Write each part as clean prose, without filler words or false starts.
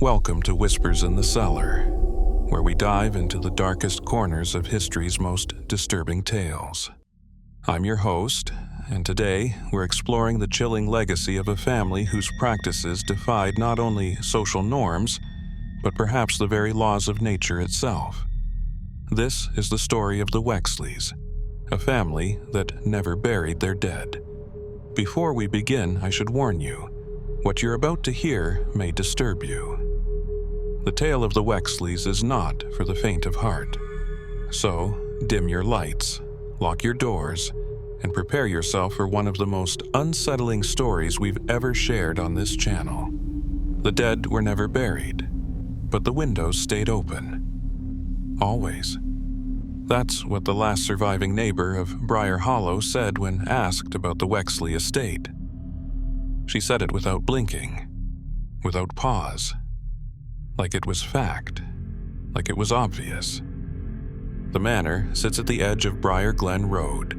Welcome to Whispers in the Cellar, where we dive into the darkest corners of history's most disturbing tales. I'm your host, and today we're exploring the chilling legacy of a family whose practices defied not only social norms, but perhaps the very laws of nature itself. This is the story of the Wexleys, a family that never buried their dead. Before we begin, I should warn you, what you're about to hear may disturb you. The tale of the Wexleys is not for the faint of heart. So, dim your lights, lock your doors, and prepare yourself for one of the most unsettling stories we've ever shared on this channel. The dead were never buried, but the windows stayed open. Always. That's what the last surviving neighbor of Briar Hollow said when asked about the Wexley estate. She said it without blinking, without pause, like it was fact, like it was obvious. The manor sits at the edge of Briar Glen Road,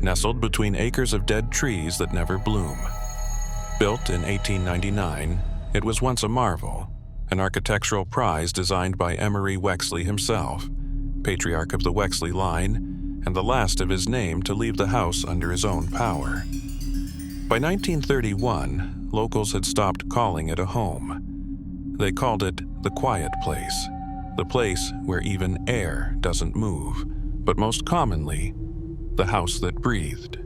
nestled between acres of dead trees that never bloom. Built in 1899, it was once a marvel, an architectural prize designed by Emery Wexley himself, patriarch of the Wexley line, and the last of his name to leave the house under his own power. By 1931, locals had stopped calling it a home. They called it the quiet place, the place where even air doesn't move, but most commonly, the house that breathed.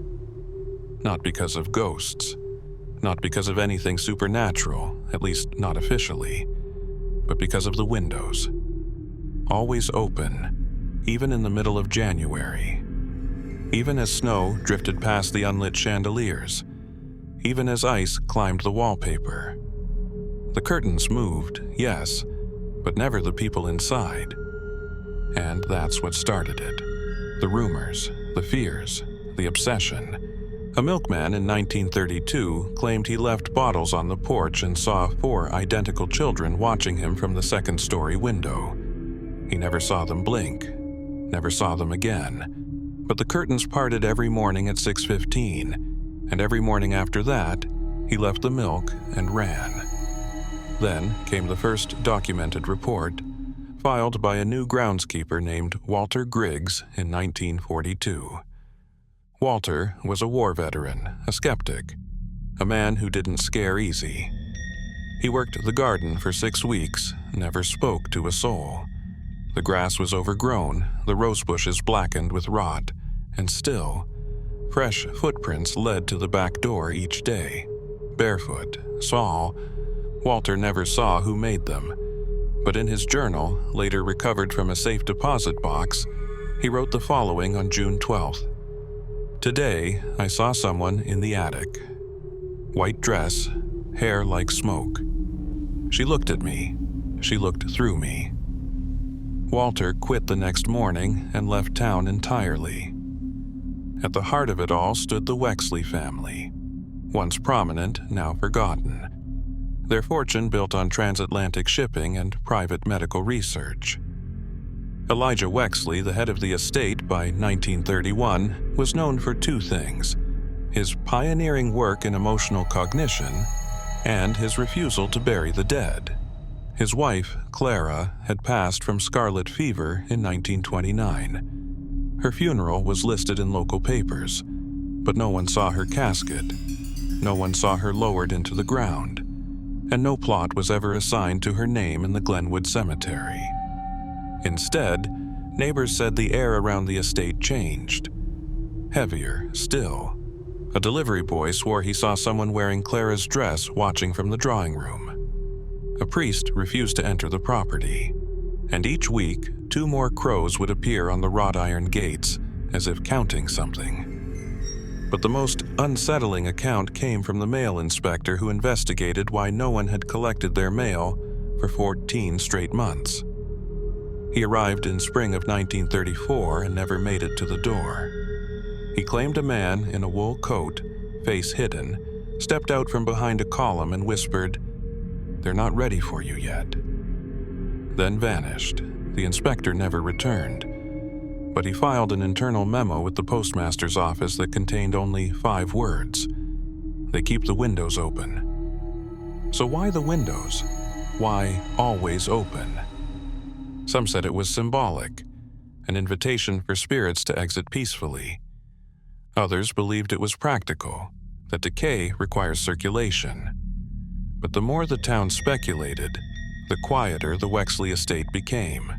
Not because of ghosts, not because of anything supernatural, at least not officially, but because of the windows. Always open, even in the middle of January. Even as snow drifted past the unlit chandeliers, even as ice climbed the wallpaper. The curtains moved, yes, but never the people inside. And that's what started it. The rumors, the fears, the obsession. A milkman in 1932 claimed he left bottles on the porch and saw 4 identical children watching him from the second-story window. He never saw them blink, never saw them again. But the curtains parted every morning at 6:15, and every morning after that, he left the milk and ran. Then came the first documented report, filed by a new groundskeeper named Walter Griggs in 1942. Walter was a war veteran, a skeptic, a man who didn't scare easy. He worked the garden for 6 weeks, never spoke to a soul. The grass was overgrown, the rose bushes blackened with rot, and still, fresh footprints led to the back door each day. Barefoot, small, Walter never saw who made them, but in his journal, later recovered from a safe deposit box, he wrote the following on June 12th. "Today, I saw someone in the attic. White dress, hair like smoke. She looked at me. She looked through me." Walter quit the next morning and left town entirely. At the heart of it all stood the Wexley family, once prominent, now forgotten. Their fortune built on transatlantic shipping and private medical research. Elijah Wexley, the head of the estate by 1931, was known for 2 things: his pioneering work in emotional cognition and his refusal to bury the dead. His wife, Clara, had passed from scarlet fever in 1929. Her funeral was listed in local papers, but no one saw her casket. No one saw her lowered into the ground, and no plot was ever assigned to her name in the Glenwood Cemetery. Instead, neighbors said the air around the estate changed. Heavier, still. A delivery boy swore he saw someone wearing Clara's dress watching from the drawing room. A priest refused to enter the property, and each week, 2 more crows would appear on the wrought iron gates, as if counting something. But the most unsettling account came from the mail inspector who investigated why no one had collected their mail for 14 straight months. He arrived in spring of 1934 and never made it to the door. He claimed a man in a wool coat, face hidden, stepped out from behind a column and whispered, "They're not ready for you yet." Then vanished. The inspector never returned, but he filed an internal memo with the postmaster's office that contained only 5 words. They keep the windows open. So why the windows? why always open? Some said it was symbolic, an invitation for spirits to exit peacefully. Others believed it was practical, that decay requires circulation. But the more the town speculated, the quieter the Wexley estate became.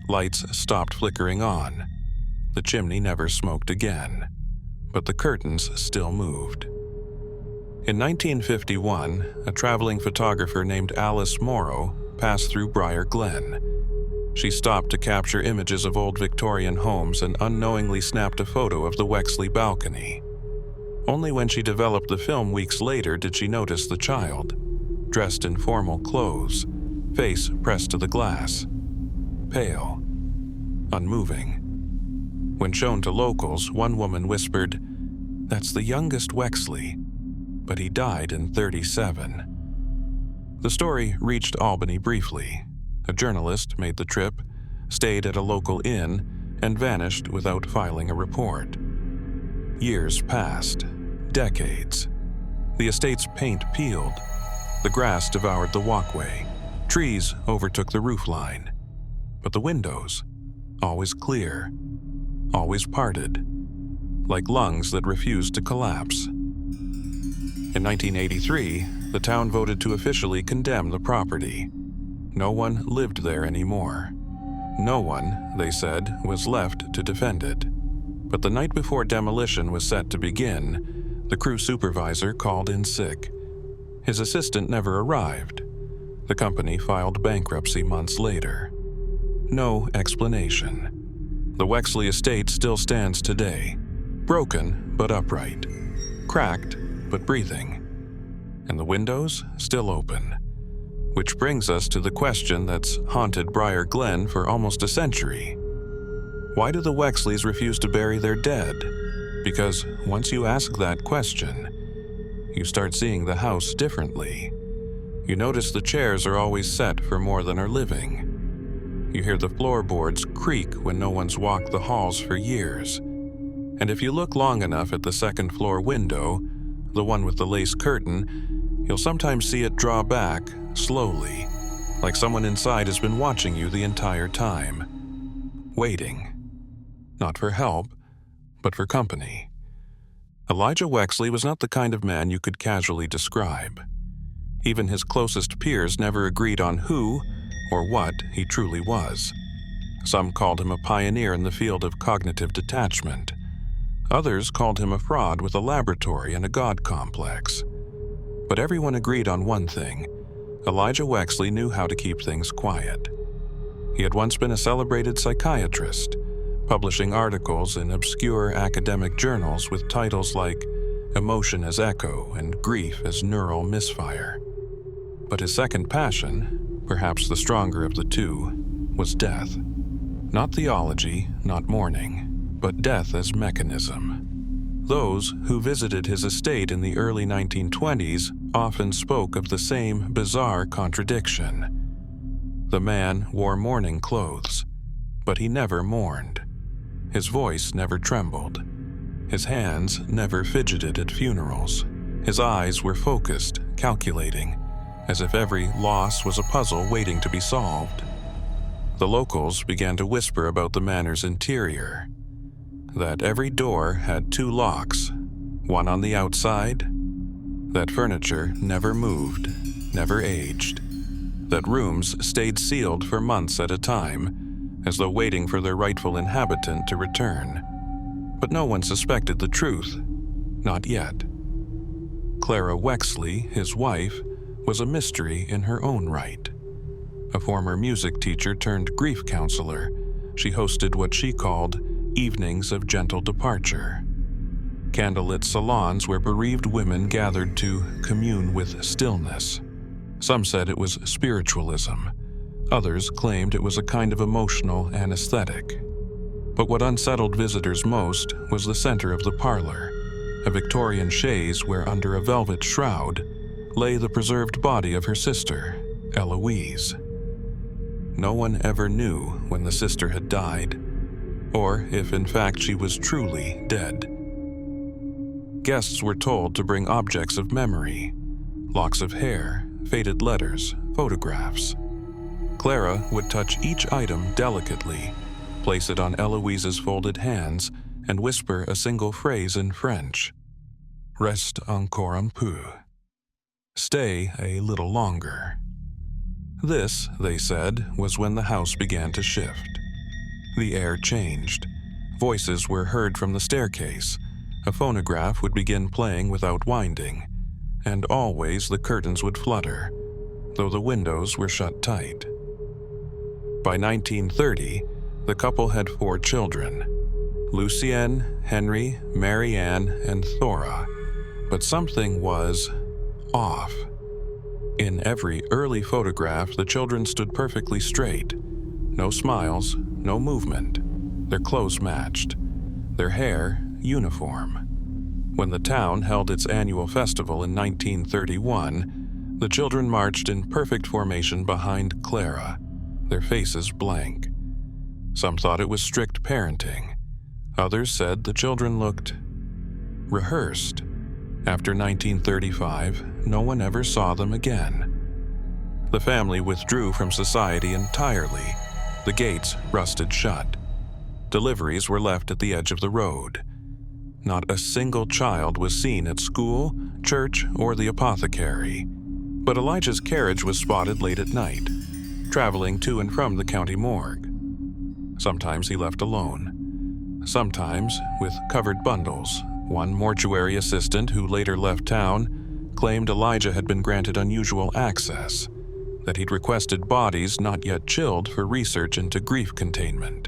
Lights stopped flickering on. The chimney never smoked again, but the curtains still moved. In 1951, a traveling photographer named Alice Morrow passed through Briar Glen. She stopped to capture images of old Victorian homes and unknowingly snapped a photo of the Wexley balcony. Only when she developed the film weeks later did she notice the child, dressed in formal clothes, face pressed to the glass, pale, unmoving. When shown to locals, one woman whispered, "That's the youngest Wexley, but he died in 37. The story reached Albany briefly. A journalist made the trip, stayed at a local inn, and vanished without filing a report. Years passed, decades. The estate's paint peeled. The grass devoured the walkway. Trees overtook the roofline. But the windows, always clear, always parted, like lungs that refused to collapse. In 1983, the town voted to officially condemn the property. No one lived there anymore. No one, they said, was left to defend it. But the night before demolition was set to begin, the crew supervisor called in sick. His assistant never arrived. The company filed bankruptcy months later. No explanation. The Wexley estate still stands today, broken but upright, cracked but breathing, and the windows still open. Which brings us to the question that's haunted Briar Glen for almost a century. Why do the Wexleys refuse to bury their dead? Because once you ask that question, you start seeing the house differently. You notice the chairs are always set for more than are living. You hear the floorboards creak when no one's walked the halls for years. And if you look long enough at the second floor window, the one with the lace curtain, you'll sometimes see it draw back, slowly, like someone inside has been watching you the entire time. Waiting. Not for help, but for company. Elijah Wexley was not the kind of man you could casually describe. Even his closest peers never agreed on who or what he truly was. Some called him a pioneer in the field of cognitive detachment. Others called him a fraud with a laboratory and a god complex. But everyone agreed on one thing. Elijah Wexley knew how to keep things quiet. He had once been a celebrated psychiatrist, publishing articles in obscure academic journals with titles like Emotion as Echo and Grief as Neural Misfire. But his second passion, perhaps the stronger of the two, was death. Not theology, not mourning, but death as mechanism. Those who visited his estate in the early 1920s often spoke of the same bizarre contradiction. The man wore mourning clothes, but he never mourned. His voice never trembled. His hands never fidgeted at funerals. His eyes were focused, calculating, as if every loss was a puzzle waiting to be solved. The locals began to whisper about the manor's interior, that every door had 2 locks, one on the outside, that furniture never moved, never aged, that rooms stayed sealed for months at a time, as though waiting for their rightful inhabitant to return. But no one suspected the truth, not yet. Clara Wexley, his wife, was a mystery in her own right. A former music teacher turned grief counselor, she hosted what she called evenings of gentle departure. Candlelit salons where bereaved women gathered to commune with stillness. Some said it was spiritualism. Others claimed it was a kind of emotional anesthetic. But what unsettled visitors most was the center of the parlor, a Victorian chaise where under a velvet shroud lay the preserved body of her sister, Eloise. No one ever knew when the sister had died, or if in fact she was truly dead. Guests were told to bring objects of memory, locks of hair, faded letters, photographs. Clara would touch each item delicately, place it on Eloise's folded hands, and whisper a single phrase in French. Reste encore un peu. Stay a little longer. This, they said, was when the house began to shift. The air changed. Voices were heard from the staircase. A phonograph would begin playing without winding, and always the curtains would flutter, though the windows were shut tight. By 1930, the couple had 4 children: Lucienne, Henry, Marianne, and Thora. But something was off. In every early photograph, the children stood perfectly straight. No smiles, no movement. Their clothes matched. Their hair uniform. When the town held its annual festival in 1931, the children marched in perfect formation behind Clara, their faces blank. Some thought it was strict parenting. Others said the children looked rehearsed. After 1935, no one ever saw them again. The family withdrew from society entirely. The gates rusted shut. Deliveries were left at the edge of the road. Not a single child was seen at school, church, or the apothecary. But Elijah's carriage was spotted late at night, traveling to and from the county morgue. Sometimes he left alone. Sometimes with covered bundles. One mortuary assistant who later left town claimed Elijah had been granted unusual access, that he'd requested bodies not yet chilled for research into grief containment.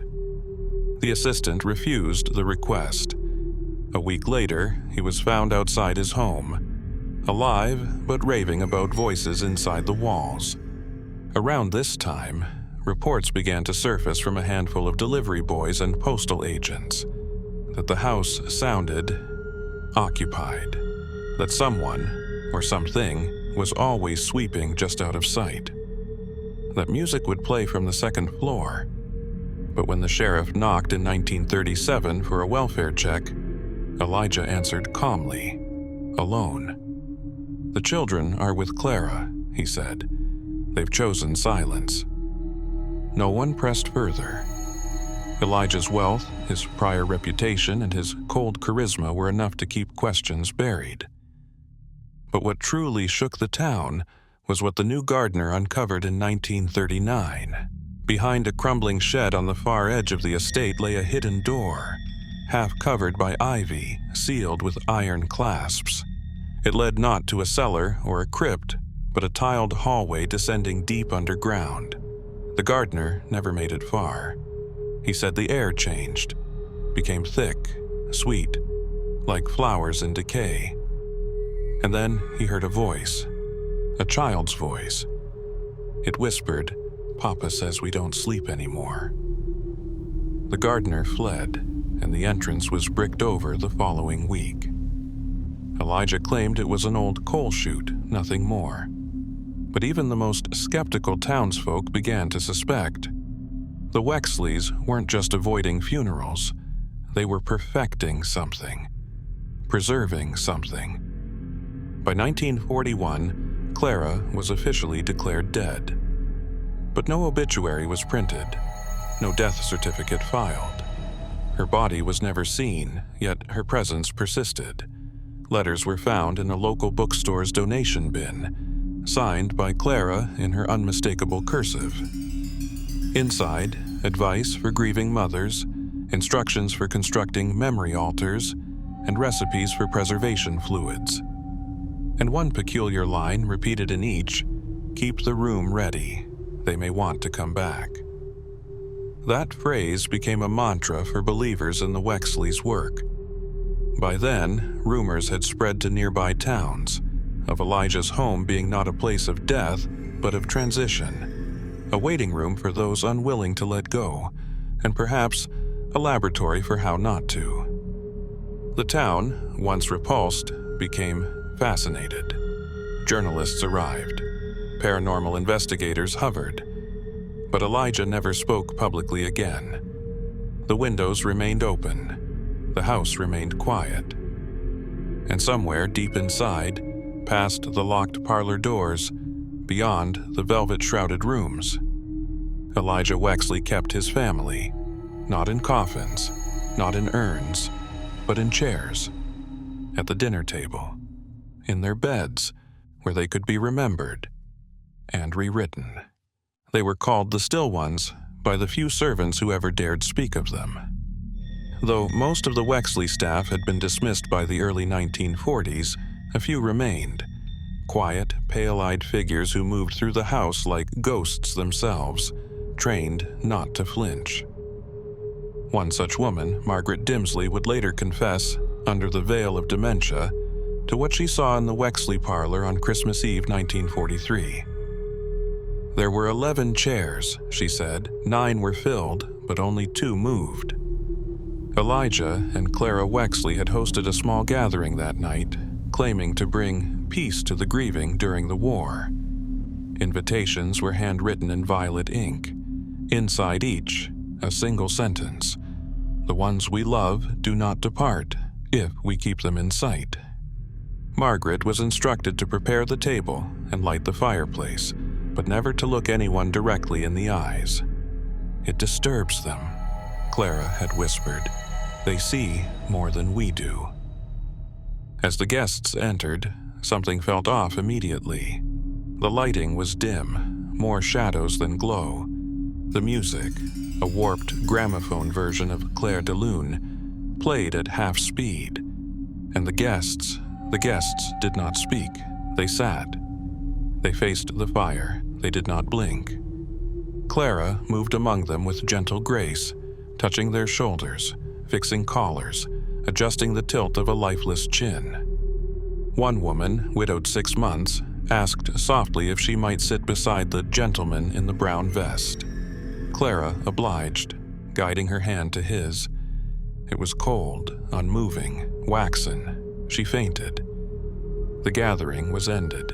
The assistant refused the request. A week later, he was found outside his home, alive but raving about voices inside the walls. Around this time, reports began to surface from a handful of delivery boys and postal agents that the house sounded occupied, that someone or something was always sweeping just out of sight, that music would play from the second floor. But when the sheriff knocked in 1937 for a welfare check, Elijah answered calmly, alone. "The children are with Clara," he said. "They've chosen silence." No one pressed further. Elijah's wealth, his prior reputation, and his cold charisma were enough to keep questions buried. But what truly shook the town was what the new gardener uncovered in 1939. Behind a crumbling shed on the far edge of the estate lay a hidden door, half covered by ivy, sealed with iron clasps. It led not to a cellar or a crypt, but a tiled hallway descending deep underground. The gardener never made it far. He said the air changed, became thick, sweet, like flowers in decay. And then he heard a voice, a child's voice. It whispered, "Papa says we don't sleep anymore." The gardener fled, and the entrance was bricked over the following week. Elijah claimed it was an old coal chute, nothing more. But even the most skeptical townsfolk began to suspect. The Wexleys weren't just avoiding funerals. They were perfecting something, preserving something. By 1941, Clara was officially declared dead. But no obituary was printed, no death certificate filed. Her body was never seen, yet her presence persisted. Letters were found in a local bookstore's donation bin, signed by Clara in her unmistakable cursive. Inside, advice for grieving mothers, instructions for constructing memory altars, and recipes for preservation fluids. And one peculiar line repeated in each, "Keep the room ready. They may want to come back." That phrase became a mantra for believers in the Wexleys' work. By then, rumors had spread to nearby towns, of Elijah's home being not a place of death, but of transition, a waiting room for those unwilling to let go, and perhaps a laboratory for how not to. The town, once repulsed, became fascinated. Journalists arrived. Paranormal investigators hovered. But Elijah never spoke publicly again. The windows remained open. The house remained quiet. And somewhere deep inside, past the locked parlor doors, beyond the velvet-shrouded rooms. Elijah Wexley kept his family, not in coffins, not in urns, but in chairs, at the dinner table, in their beds, where they could be remembered and rewritten. They were called the Still Ones by the few servants who ever dared speak of them. Though most of the Wexley staff had been dismissed by the early 1940s, a few remained, quiet, pale-eyed figures who moved through the house like ghosts themselves, trained not to flinch. One such woman, Margaret Dimsley, would later confess, under the veil of dementia, to what she saw in the Wexley parlor on Christmas Eve 1943. There were 11 chairs, she said. 9 were filled, but only 2 moved. Elijah and Clara Wexley had hosted a small gathering that night, claiming to bring peace to the grieving during the war. Invitations were handwritten in violet ink. Inside each, a single sentence: "The ones we love do not depart, if we keep them in sight." Margaret was instructed to prepare the table and light the fireplace, but never to look anyone directly in the eyes. "It disturbs them," Clara had whispered. "They see more than we do." As the guests entered, something felt off immediately. The lighting was dim, more shadows than glow. The music, a warped gramophone version of Clair de Lune, played at half speed. And the guests did not speak. They sat. They faced the fire. They did not blink. Clara moved among them with gentle grace, touching their shoulders, fixing collars, adjusting the tilt of a lifeless chin. One woman, widowed 6 months, asked softly if she might sit beside the gentleman in the brown vest. Clara obliged, guiding her hand to his. It was cold, unmoving, waxen. She fainted. The gathering was ended.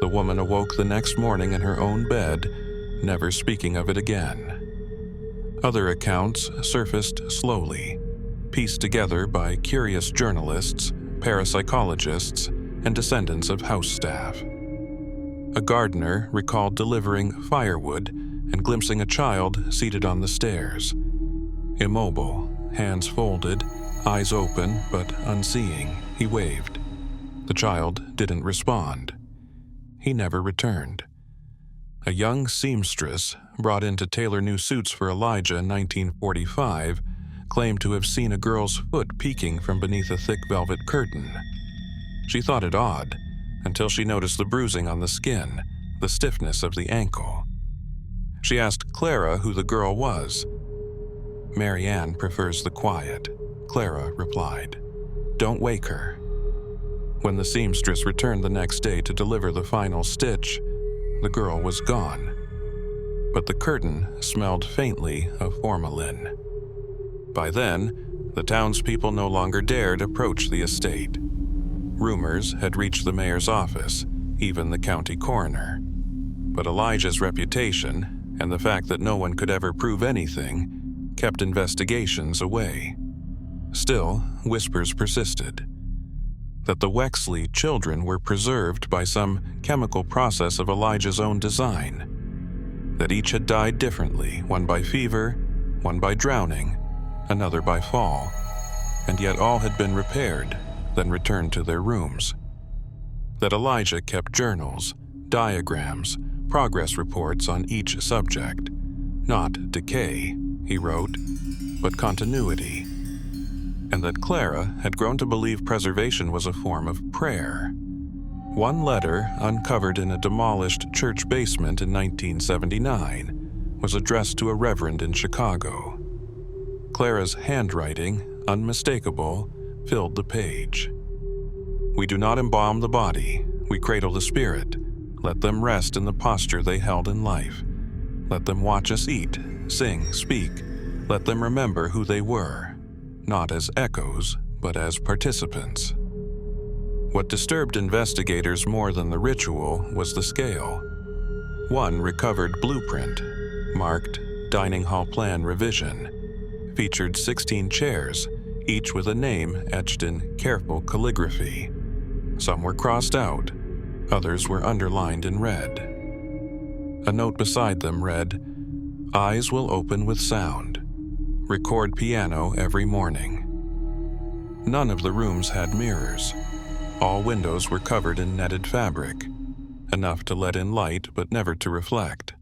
The woman awoke the next morning in her own bed, never speaking of it again. Other accounts surfaced slowly, pieced together by curious journalists, parapsychologists, and descendants of house staff. A gardener recalled delivering firewood and glimpsing a child seated on the stairs. Immobile, hands folded, eyes open but unseeing, he waved. The child didn't respond. He never returned. A young seamstress, brought in to tailor new suits for Elijah in 1945, claimed to have seen a girl's foot peeking from beneath a thick velvet curtain. She thought it odd, until she noticed the bruising on the skin, the stiffness of the ankle. She asked Clara who the girl was. "Mary Ann prefers the quiet," Clara replied. "Don't wake her." When the seamstress returned the next day to deliver the final stitch, the girl was gone. But the curtain smelled faintly of formalin. By then, the townspeople no longer dared approach the estate. Rumors had reached the mayor's office, even the county coroner. But Elijah's reputation, and the fact that no one could ever prove anything, kept investigations away. Still, whispers persisted. That the Wexley children were preserved by some chemical process of Elijah's own design. That each had died differently, one by fever, one by drowning, another by fall, and yet all had been repaired, then returned to their rooms. That Elijah kept journals, diagrams, progress reports on each subject. Not decay, he wrote, but continuity. And that Clara had grown to believe preservation was a form of prayer. One letter, uncovered in a demolished church basement in 1979, was addressed to a reverend in Chicago. Clara's handwriting, unmistakable, filled the page. "We do not embalm the body, we cradle the spirit. Let them rest in the posture they held in life. Let them watch us eat, sing, speak. Let them remember who they were, not as echoes, but as participants." What disturbed investigators more than the ritual was the scale. One recovered blueprint, marked Dining Hall Plan Revision, featured 16 chairs, each with a name etched in careful calligraphy. Some were crossed out, Others were underlined in red. A note beside them read, "Eyes will open with sound. Record piano every morning." None of the rooms had mirrors. All windows were covered in netted fabric, enough to let in light but never to reflect.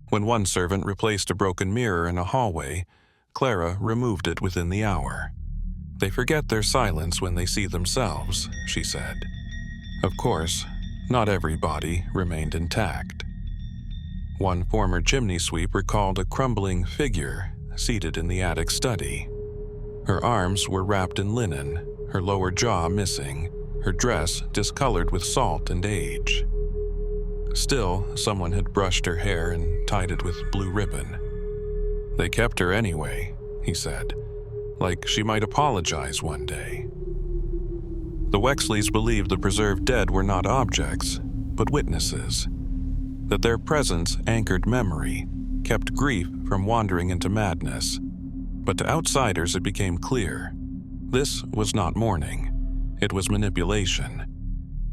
When one servant replaced a broken mirror in a hallway, Clara removed it within the hour. "They forget their silence when they see themselves," she said. Of course, not every body remained intact. One former chimney sweep recalled a crumbling figure seated in the attic study. Her arms were wrapped in linen, her lower jaw missing, her dress discolored with salt and age. Still, someone had brushed her hair and tied it with blue ribbon. "They kept her anyway," he said, "like she might apologize one day." The Wexleys believed the preserved dead were not objects, but witnesses, that their presence anchored memory, kept grief from wandering into madness. But to outsiders it became clear. This was not mourning. It was manipulation.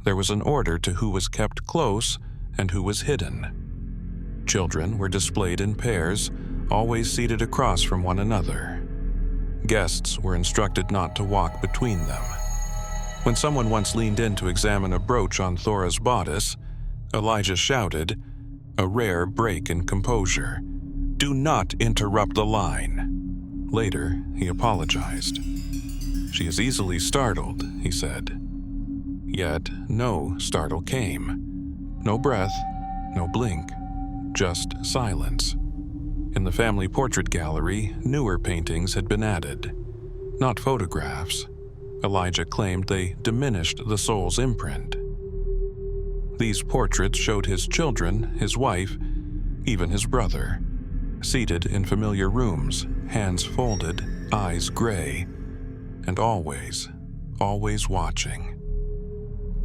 There was an order to who was kept close and who was hidden. Children were displayed in pairs, always seated across from one another. Guests were instructed not to walk between them. When someone once leaned in to examine a brooch on Thora's bodice, Elijah shouted, a rare break in composure, "Do not interrupt the line." Later, he apologized. "She is easily startled," he said. Yet no startle came. No breath, no blink, just silence. In the family portrait gallery, newer paintings had been added. Not photographs. Elijah claimed they diminished the soul's imprint. These portraits showed his children, his wife, even his brother, seated in familiar rooms, hands folded, eyes gray, and always watching.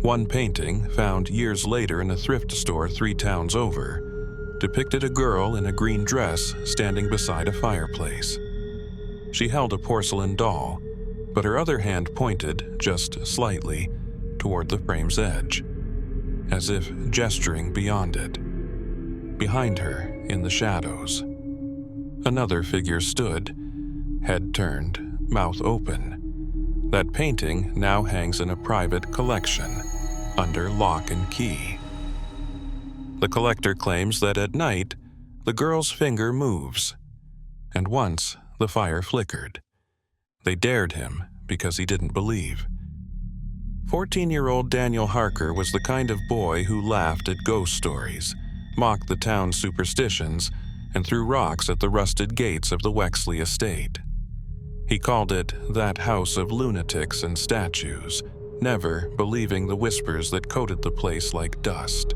One painting, found years later in a thrift store 3 towns over, depicted a girl in a green dress standing beside a fireplace. She held a porcelain doll, but her other hand pointed, just slightly, toward the frame's edge, as if gesturing beyond it. Behind her, in the shadows, another figure stood, head turned, mouth open. That painting now hangs in a private collection, under lock and key. The collector claims that at night, the girl's finger moves, and once the fire flickered. They dared him because he didn't believe. 14-year-old Daniel Harker was the kind of boy who laughed at ghost stories, mocked the town's superstitions, and threw rocks at the rusted gates of the Wexley estate. He called it that house of lunatics and statues, never believing the whispers that coated the place like dust.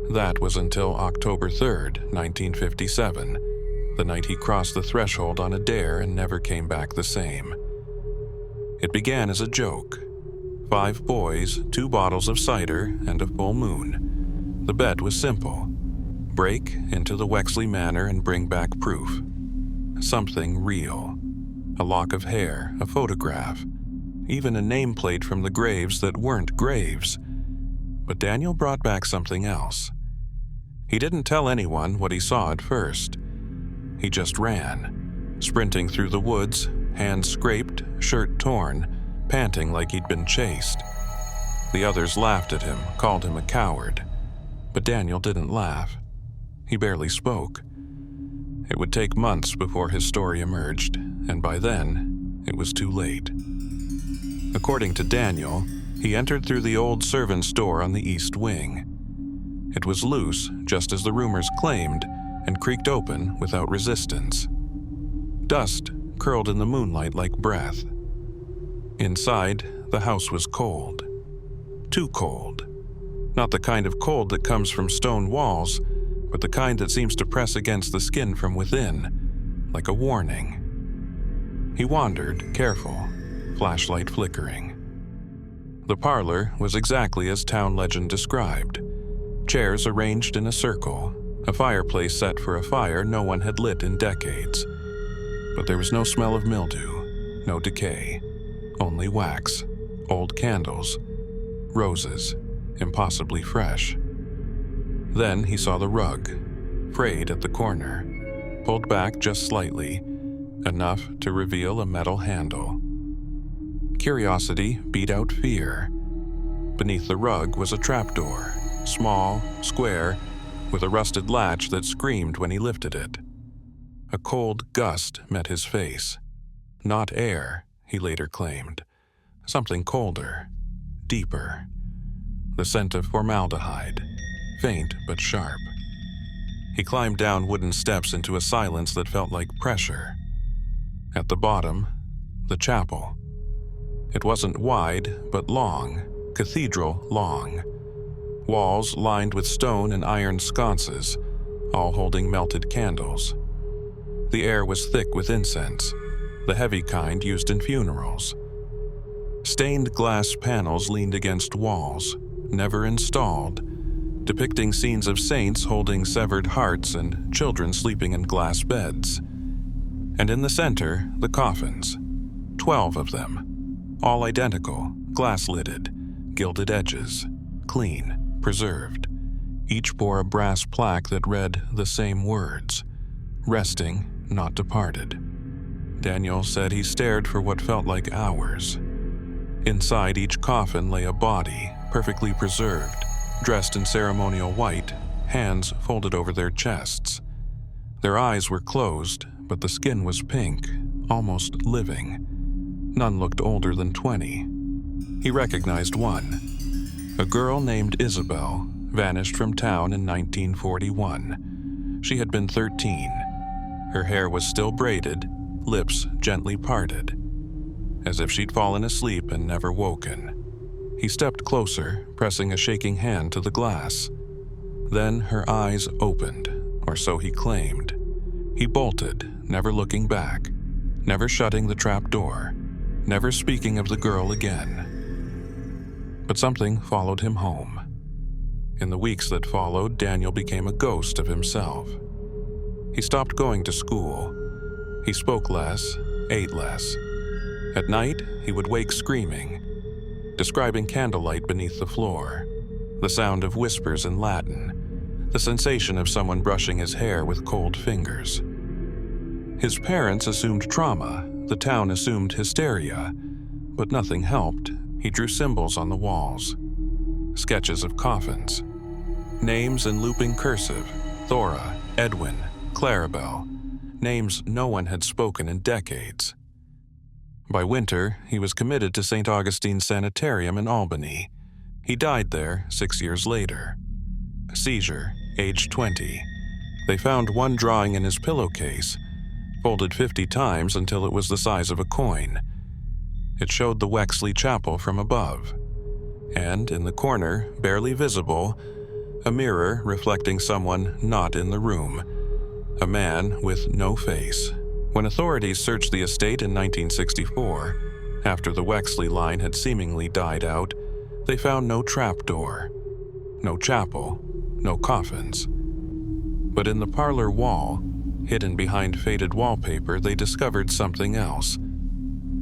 That was until October 3rd, 1957, the night he crossed the threshold on a dare and never came back the same. It began as a joke. 5 boys, 2 bottles of cider, and a full moon. The bet was simple. Break into the Wexley Manor and bring back proof. Something real. A lock of hair, a photograph, even a nameplate from the graves that weren't graves. But Daniel brought back something else. He didn't tell anyone what he saw at first. He just ran, sprinting through the woods, hands scraped, shirt torn, panting like he'd been chased. The others laughed at him, called him a coward. But Daniel didn't laugh. He barely spoke. It would take months before his story emerged, and by then, it was too late. According to Daniel, he entered through the old servant's door on the east wing. It was loose, just as the rumors claimed, and creaked open without resistance. Dust curled in the moonlight like breath. Inside, the house was cold. Too cold. Not the kind of cold that comes from stone walls, but the kind that seems to press against the skin from within, like a warning. He wandered, careful, flashlight flickering. The parlor was exactly as town legend described. Chairs arranged in a circle, a fireplace set for a fire no one had lit in decades. But there was no smell of mildew, no decay, only wax, old candles, roses, impossibly fresh. Then he saw the rug, frayed at the corner, pulled back just slightly, enough to reveal a metal handle. Curiosity beat out fear. Beneath the rug was a trapdoor, small, square, with a rusted latch that screamed when he lifted it. A cold gust met his face. Not air, he later claimed. Something colder, deeper. The scent of formaldehyde, faint but sharp. He climbed down wooden steps into a silence that felt like pressure. At the bottom, the chapel. It wasn't wide, but long, cathedral long. Walls lined with stone and iron sconces, all holding melted candles. The air was thick with incense, the heavy kind used in funerals. Stained glass panels leaned against walls, never installed, depicting scenes of saints holding severed hearts and children sleeping in glass beds. And in the center, the coffins, 12 of them, all identical, glass-lidded, gilded edges, clean, preserved. Each bore a brass plaque that read the same words, resting, not departed. Daniel said he stared for what felt like hours. Inside each coffin lay a body, perfectly preserved, dressed in ceremonial white, hands folded over their chests. Their eyes were closed, but the skin was pink, almost living. None looked older than 20. He recognized one. A girl named Isabel vanished from town in 1941. She had been 13. Her hair was still braided, lips gently parted, as if she'd fallen asleep and never woken. He stepped closer, pressing a shaking hand to the glass. Then her eyes opened, or so he claimed. He bolted, never looking back, never shutting the trap door, never speaking of the girl again. But something followed him home. In the weeks that followed, Daniel became a ghost of himself. He stopped going to school. He spoke less, ate less. At night, he would wake screaming, describing candlelight beneath the floor, the sound of whispers in Latin, the sensation of someone brushing his hair with cold fingers. His parents assumed trauma, the town assumed hysteria, but nothing helped. He drew symbols on the walls, sketches of coffins, names in looping cursive, Thora, Edwin, Clarabelle, names no one had spoken in decades. By winter, he was committed to St. Augustine's Sanitarium in Albany. He died there 6 years later. A seizure, age 20. They found one drawing in his pillowcase, folded 50 times until it was the size of a coin. It showed the Wexley chapel from above. And in the corner, barely visible, a mirror reflecting someone not in the room. A man with no face. When authorities searched the estate in 1964, after the Wexley line had seemingly died out, they found no trapdoor, no chapel, no coffins. But in the parlor wall, hidden behind faded wallpaper, they discovered something else.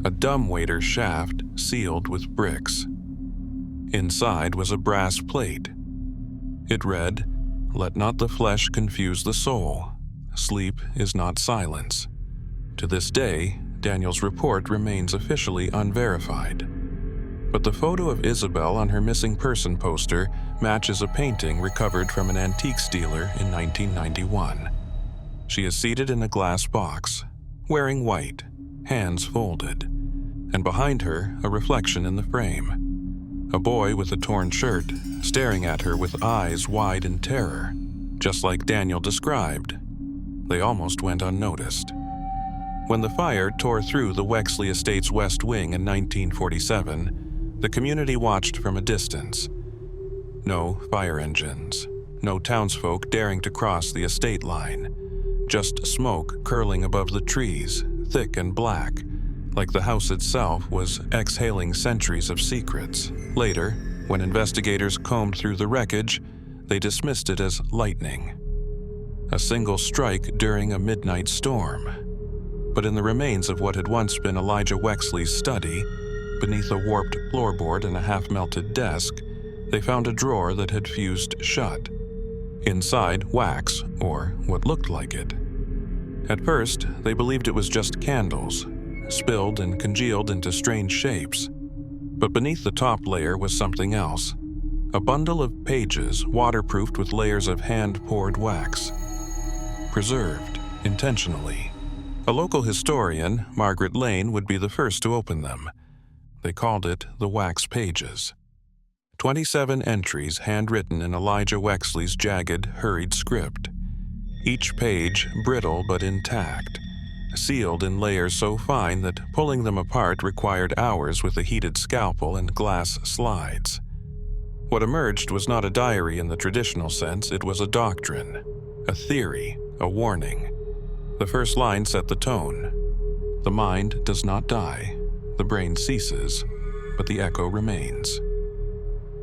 A dumbwaiter shaft sealed with bricks. Inside was a brass plate. It read, "Let not the flesh confuse the soul. Sleep is not silence." To this day, Daniel's report remains officially unverified. But the photo of Isabel on her missing person poster matches a painting recovered from an antiques dealer in 1991. She is seated in a glass box, wearing white, hands folded, and behind her, a reflection in the frame. A boy with a torn shirt, staring at her with eyes wide in terror, just like Daniel described. They almost went unnoticed. When the fire tore through the Wexley estate's west wing in 1947, the community watched from a distance. No fire engines, no townsfolk daring to cross the estate line, just smoke curling above the trees, thick and black, like the house itself was exhaling centuries of secrets. Later, when investigators combed through the wreckage, they dismissed it as lightning. A single strike during a midnight storm. But in the remains of what had once been Elijah Wexley's study, beneath a warped floorboard and a half-melted desk, they found a drawer that had fused shut. Inside, wax, or what looked like it. At first, they believed it was just candles, spilled and congealed into strange shapes. But beneath the top layer was something else. A bundle of pages waterproofed with layers of hand-poured wax. Preserved, intentionally. A local historian, Margaret Lane, would be the first to open them. They called it the Wax Pages. 27 entries handwritten in Elijah Wexley's jagged, hurried script. Each page brittle but intact, sealed in layers so fine that pulling them apart required hours with a heated scalpel and glass slides. What emerged was not a diary in the traditional sense, it was a doctrine, a theory, a warning. The first line set the tone. The mind does not die, the brain ceases, but the echo remains.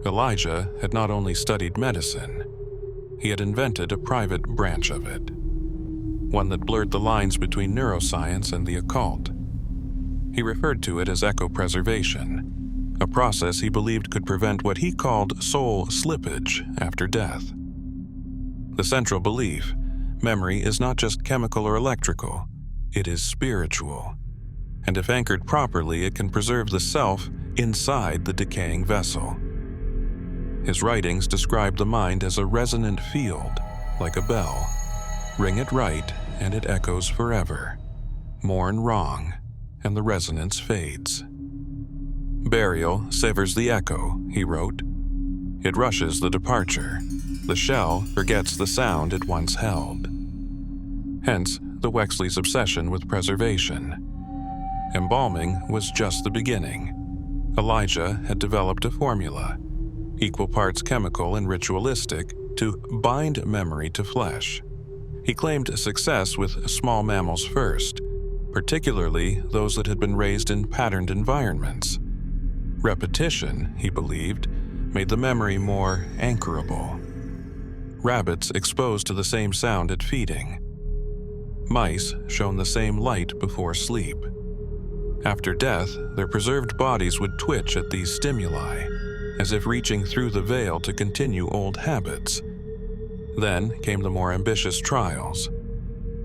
Elijah had not only studied medicine, he had invented a private branch of it, one that blurred the lines between neuroscience and the occult. He referred to it as echo-preservation, a process he believed could prevent what he called soul slippage after death. The central belief, memory is not just chemical or electrical, it is spiritual. And if anchored properly, it can preserve the self inside the decaying vessel. His writings describe the mind as a resonant field, like a bell. Ring it right, and it echoes forever. Mourn wrong, and the resonance fades. Burial severs the echo, he wrote. It rushes the departure. The shell forgets the sound it once held. Hence, the Wexleys' obsession with preservation. Embalming was just the beginning. Elijah had developed a formula, equal parts chemical and ritualistic, to bind memory to flesh. He claimed success with small mammals first, particularly those that had been raised in patterned environments. Repetition, he believed, made the memory more anchorable. Rabbits exposed to the same sound at feeding. Mice shone the same light before sleep. After death, their preserved bodies would twitch at these stimuli, as if reaching through the veil to continue old habits. Then came the more ambitious trials.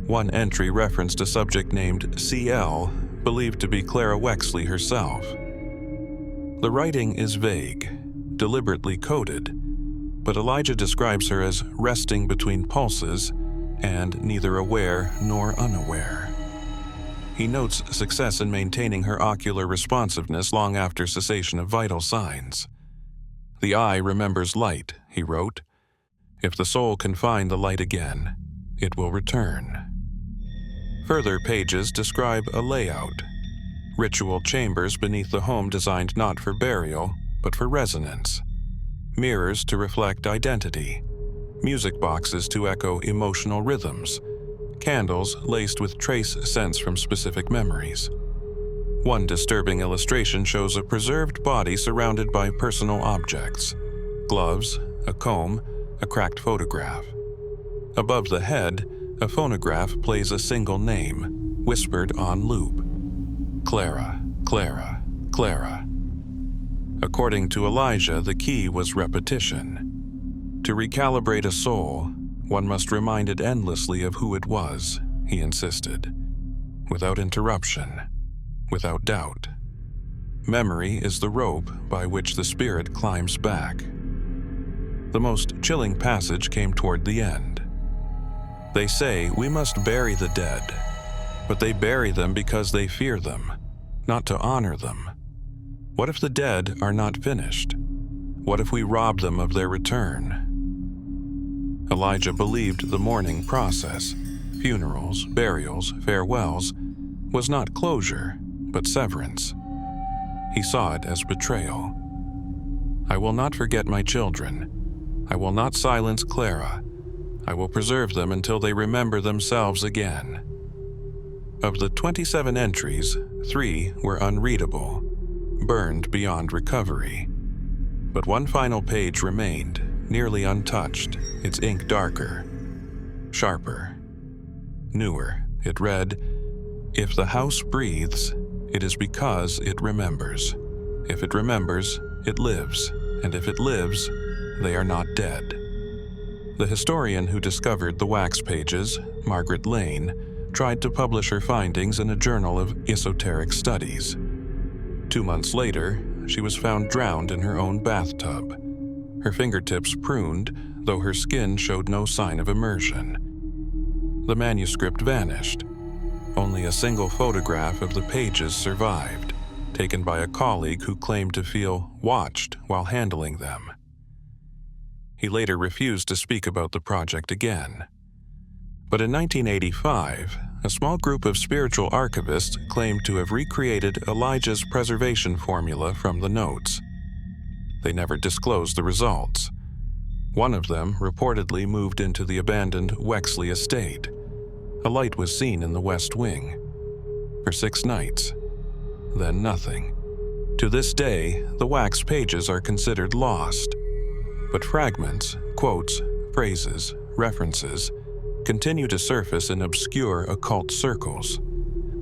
One entry referenced a subject named C.L., believed to be Clara Wexley herself. The writing is vague, deliberately coded, but Elijah describes her as resting between pulses and neither aware nor unaware. He notes success in maintaining her ocular responsiveness long after cessation of vital signs. The eye remembers light, he wrote. If the soul can find the light again, it will return. Further pages describe a layout. Ritual chambers beneath the home designed not for burial, but for resonance. Mirrors to reflect identity. Music boxes to echo emotional rhythms. Candles laced with trace scents from specific memories. One disturbing illustration shows a preserved body surrounded by personal objects. Gloves, a comb, a cracked photograph. Above the head, a phonograph plays a single name, whispered on loop. Clara, Clara, Clara. According to Elijah, the key was repetition. To recalibrate a soul, one must remind it endlessly of who it was, he insisted, without interruption, without doubt. Memory is the rope by which the spirit climbs back. The most chilling passage came toward the end. They say we must bury the dead, but they bury them because they fear them, not to honor them. What if the dead are not finished? What if we rob them of their return? Elijah believed the mourning process, funerals, burials, farewells, was not closure, but severance. He saw it as betrayal. I will not forget my children. I will not silence Clara. I will preserve them until they remember themselves again. Of the 27 entries, 3 were unreadable, burned beyond recovery. But one final page remained, nearly untouched, its ink darker, sharper, newer. It read, "If the house breathes, it is because it remembers. If it remembers, it lives and if it lives, they are not dead. The historian who discovered the wax pages, Margaret Lane, tried to publish her findings in a journal of esoteric studies. 2 months later, she was found drowned in her own bathtub, her fingertips pruned, though her skin showed no sign of immersion. The manuscript vanished. Only a single photograph of the pages survived, taken by a colleague who claimed to feel watched while handling them. He later refused to speak about the project again. But in 1985, a small group of spiritual archivists claimed to have recreated Elijah's preservation formula from the notes. They never disclosed the results. One of them reportedly moved into the abandoned Wexley estate. A light was seen in the West Wing. For 6 nights. Then nothing. To this day, the wax pages are considered lost. But fragments, quotes, phrases, references continue to surface in obscure occult circles.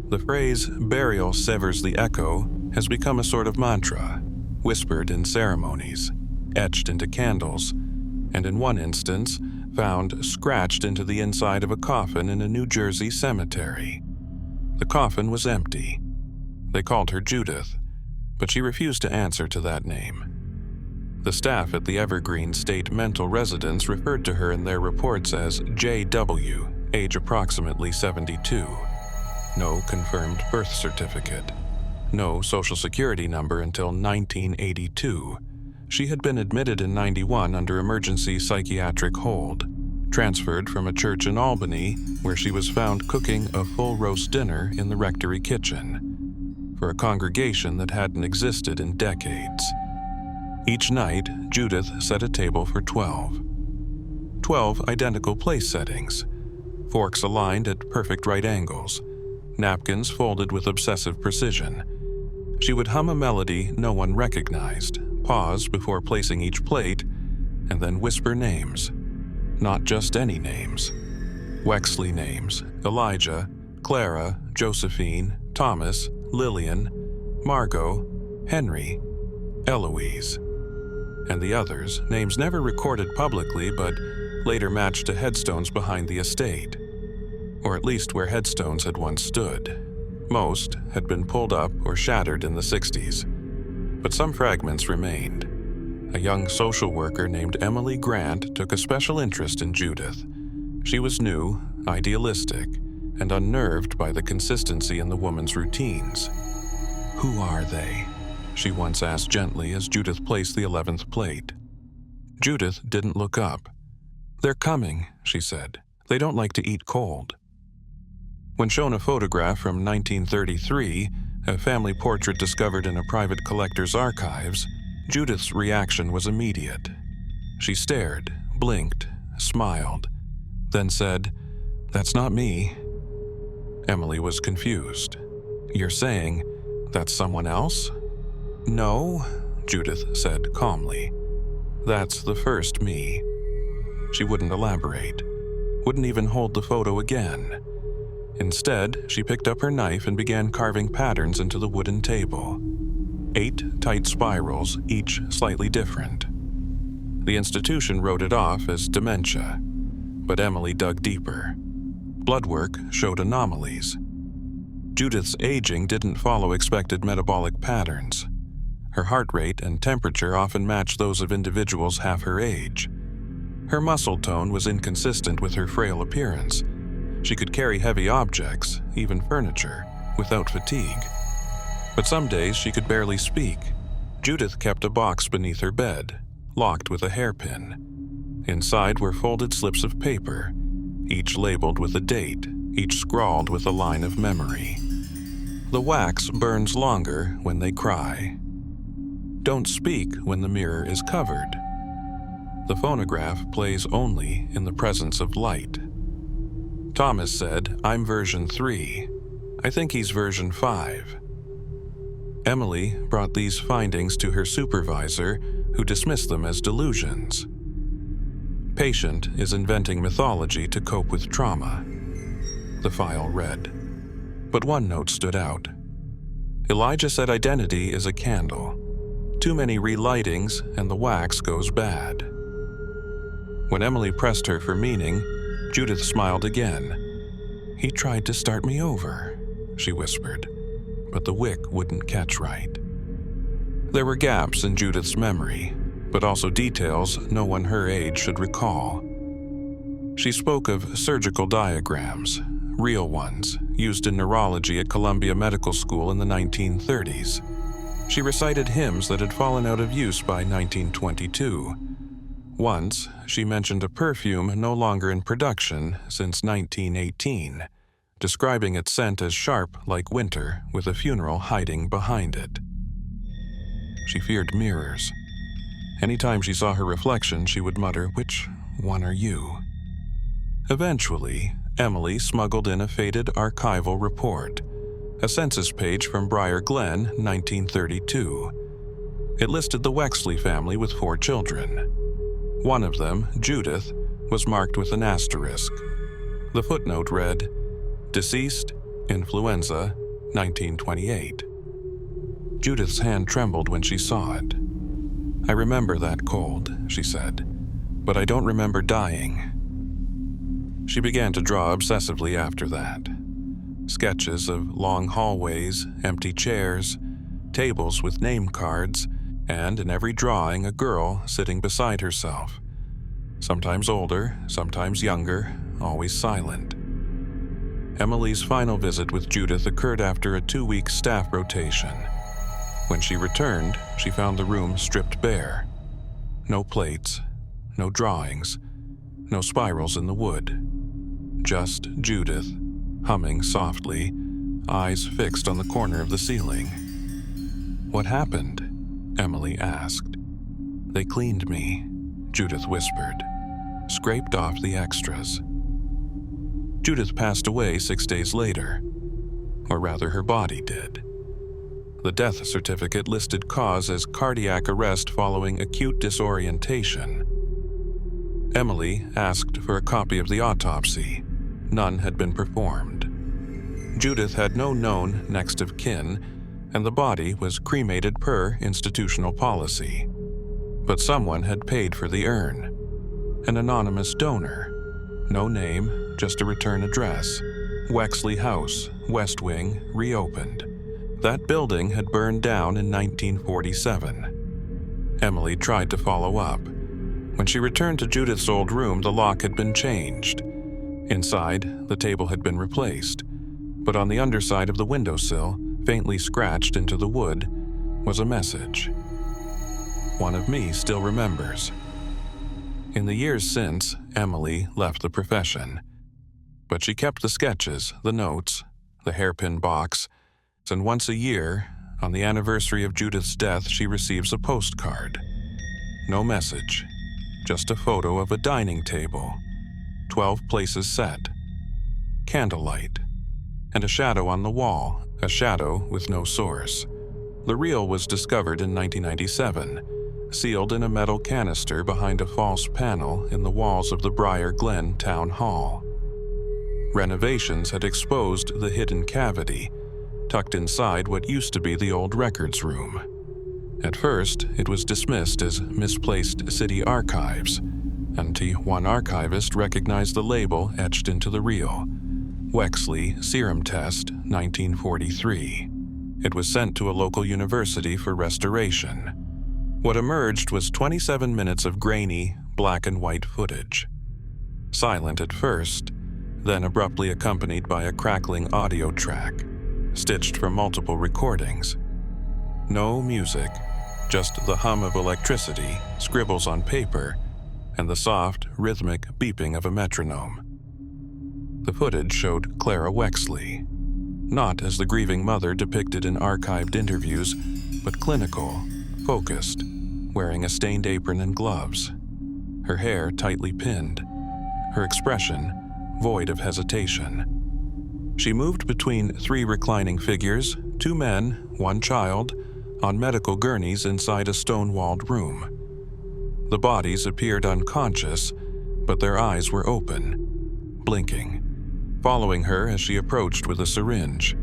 The phrase, "burial severs the echo," has become a sort of mantra, whispered in ceremonies, etched into candles, and in one instance, found scratched into the inside of a coffin in a New Jersey cemetery. The coffin was empty. They called her Judith, but she refused to answer to that name. The staff at the Evergreen State Mental Residence referred to her in their reports as J.W., age approximately 72. No confirmed birth certificate. No social security number until 1982. She had been admitted in 91 under emergency psychiatric hold, transferred from a church in Albany, where she was found cooking a full roast dinner in the rectory kitchen, for a congregation that hadn't existed in decades. Each night, Judith set a table for 12. 12 identical place settings, forks aligned at perfect right angles, napkins folded with obsessive precision. She would hum a melody no one recognized, pause before placing each plate, and then whisper names. Not just any names. Wexley names: Elijah, Clara, Josephine, Thomas, Lillian, Margot, Henry, Eloise. And the others, names never recorded publicly but later matched to headstones behind the estate, or at least where headstones had once stood. Most had been pulled up or shattered in the 60s, but some fragments remained. A young social worker named Emily Grant took a special interest in Judith. She was new, idealistic, and unnerved by the consistency in the woman's routines. "Who are they?" she once asked gently as Judith placed the 11th plate. Judith didn't look up. "They're coming," she said. "They don't like to eat cold." When shown a photograph from 1933, a family portrait discovered in a private collector's archives, Judith's reaction was immediate. She stared, blinked, smiled, then said, "That's not me." Emily was confused. "You're saying that's someone else?" "No," Judith said calmly. "That's the first me." She wouldn't elaborate, wouldn't even hold the photo again. Instead, she picked up her knife and began carving patterns into the wooden table. 8 tight spirals, each slightly different. The institution wrote it off as dementia, but Emily dug deeper. Blood work showed anomalies. Judith's aging didn't follow expected metabolic patterns. Her heart rate and temperature often matched those of individuals half her age. Her muscle tone was inconsistent with her frail appearance. She could carry heavy objects, even furniture, without fatigue. But some days she could barely speak. Judith kept a box beneath her bed, locked with a hairpin. Inside were folded slips of paper, each labeled with a date, each scrawled with a line of memory. The wax burns longer when they cry. Don't speak when the mirror is covered. The phonograph plays only in the presence of light. Thomas said, "I'm version 3. I think he's version 5. Emily brought these findings to her supervisor, who dismissed them as delusions. Patient is inventing mythology to cope with trauma. The file read. But one note stood out. Elijah said identity is a candle. too many relightings and the wax goes bad. When Emily pressed her for meaning, Judith smiled again. "He tried to start me over," she whispered, but the wick wouldn't catch right. There were gaps in Judith's memory, but also details no one her age should recall. She spoke of surgical diagrams, real ones, used in neurology at Columbia Medical School in the 1930s. She recited hymns that had fallen out of use by 1922. Once, she mentioned a perfume no longer in production since 1918, describing its scent as sharp like winter with a funeral hiding behind it. She feared mirrors. Anytime she saw her reflection, she would mutter, "Which one are you?" Eventually, Emily smuggled in a faded archival report, a census page from Briar Glen, 1932. It listed the Wexley family with 4 children. One of them, Judith, was marked with an asterisk. The footnote read, "Deceased, influenza, 1928. Judith's hand trembled when she saw it. "I remember that cold," she said, "but I don't remember dying." She began to draw obsessively after that. Sketches of long hallways, empty chairs, tables with name cards, and in every drawing a girl sitting beside herself. Sometimes older, sometimes younger, always silent. Emily's final visit with Judith occurred after a 2-week staff rotation. When she returned, she found the room stripped bare. No plates, no drawings, no spirals in the wood. Just Judith, humming softly, eyes fixed on the corner of the ceiling. "What happened?" Emily asked. "They cleaned me," Judith whispered. "Scraped off the extras." Judith passed away 6 days later. Or rather, her body did. The death certificate listed cause as cardiac arrest following acute disorientation. Emily asked for a copy of the autopsy. None had been performed. Judith had no known next of kin, and the body was cremated per institutional policy. But someone had paid for the urn. An anonymous donor. No name, just a return address. Wexley House, West Wing, reopened. That building had burned down in 1947. Emily tried to follow up. When she returned to Judith's old room, the lock had been changed. Inside, the table had been replaced, but on the underside of the windowsill, faintly scratched into the wood, was a message. "One of me still remembers." In the years since, Emily left the profession, but she kept the sketches, the notes, the hairpin box, and once a year, on the anniversary of Judith's death, she receives a postcard. No message, just a photo of a dining table, 12 places set, candlelight, and a shadow on the wall, a shadow with no source. The reel was discovered in 1997, sealed in a metal canister behind a false panel in the walls of the Briar Glen Town Hall. Renovations had exposed the hidden cavity, tucked inside what used to be the old records room. At first, it was dismissed as misplaced city archives, until one archivist recognized the label etched into the reel, Wexley Serum Test, 1943. It was sent to a local university for restoration. What emerged was 27 minutes of grainy, black and white footage. Silent at first, then abruptly accompanied by a crackling audio track, stitched from multiple recordings. No music, just the hum of electricity, scribbles on paper, and the soft, rhythmic beeping of a metronome. The footage showed Clara Wexley, not as the grieving mother depicted in archived interviews, but clinical, focused, wearing a stained apron and gloves, her hair tightly pinned, her expression void of hesitation. She moved between 3 reclining figures, 2 men, 1 child, on medical gurneys inside a stone-walled room. The bodies appeared unconscious, but their eyes were open, blinking, following her as she approached with a syringe.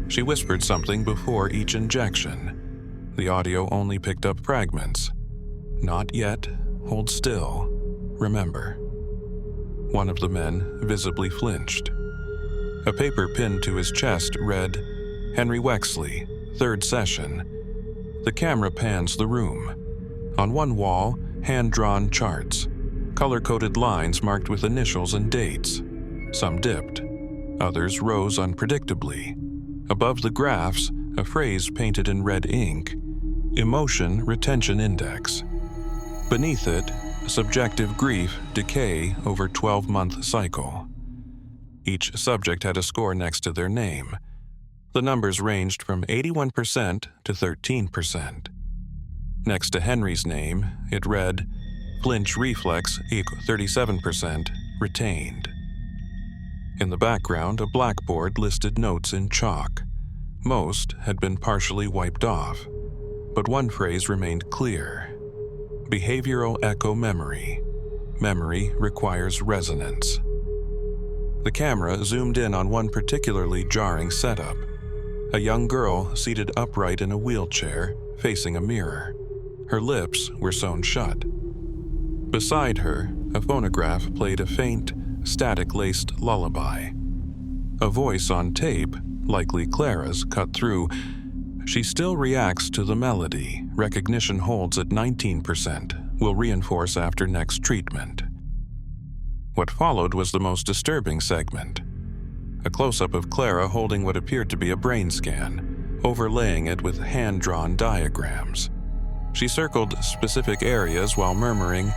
She whispered something before each injection. The audio only picked up fragments. Not yet, hold still, remember. One of the men visibly flinched. A paper pinned to his chest read, Henry Wexley, 3rd session. The camera pans the room. On one wall, hand-drawn charts, color-coded lines marked with initials and dates. Some dipped. Others rose unpredictably. Above the graphs, a phrase painted in red ink, Emotion Retention Index. Beneath it, subjective grief decay over 12-month cycle. Each subject had a score next to their name. The numbers ranged from 81% to 13%. Next to Henry's name, it read, Flinch reflex equal 37%, retained. In the background, a blackboard listed notes in chalk. Most had been partially wiped off, but one phrase remained clear. Behavioral echo memory. Memory requires resonance. The camera zoomed in on one particularly jarring setup. A young girl seated upright in a wheelchair, facing a mirror. Her lips were sewn shut. Beside her, a phonograph played a faint, static-laced lullaby. A voice on tape, likely Clara's, cut through. She still reacts to the melody. Recognition holds at 19%. Will reinforce after next treatment. What followed was the most disturbing segment. A close-up of Clara holding what appeared to be a brain scan, overlaying it with hand-drawn diagrams. She circled specific areas while murmuring,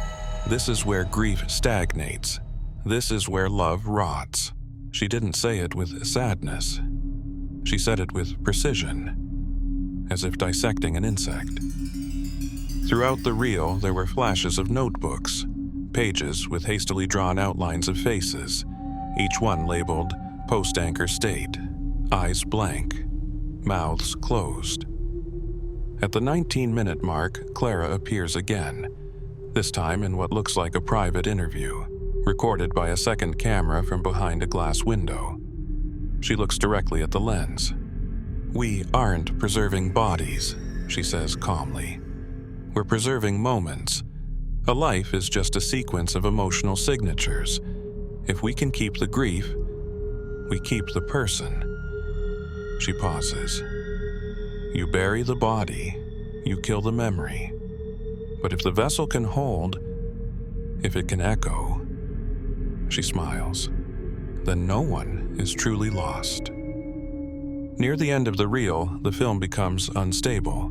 "This is where grief stagnates. This is where love rots." She didn't say it with sadness. She said it with precision, as if dissecting an insect. Throughout the reel, there were flashes of notebooks, pages with hastily drawn outlines of faces, each one labeled post-anchor state, eyes blank, mouths closed. At the 19-minute mark, Clara appears again, this time in what looks like a private interview, recorded by a second camera from behind a glass window. She looks directly at the lens. "We aren't preserving bodies," she says calmly. "We're preserving moments. A life is just a sequence of emotional signatures. If we can keep the grief, we keep the person." She pauses. "You bury the body, you kill the memory. But if the vessel can hold, if it can echo," she smiles, "then no one is truly lost." Near the end of the reel, the film becomes unstable,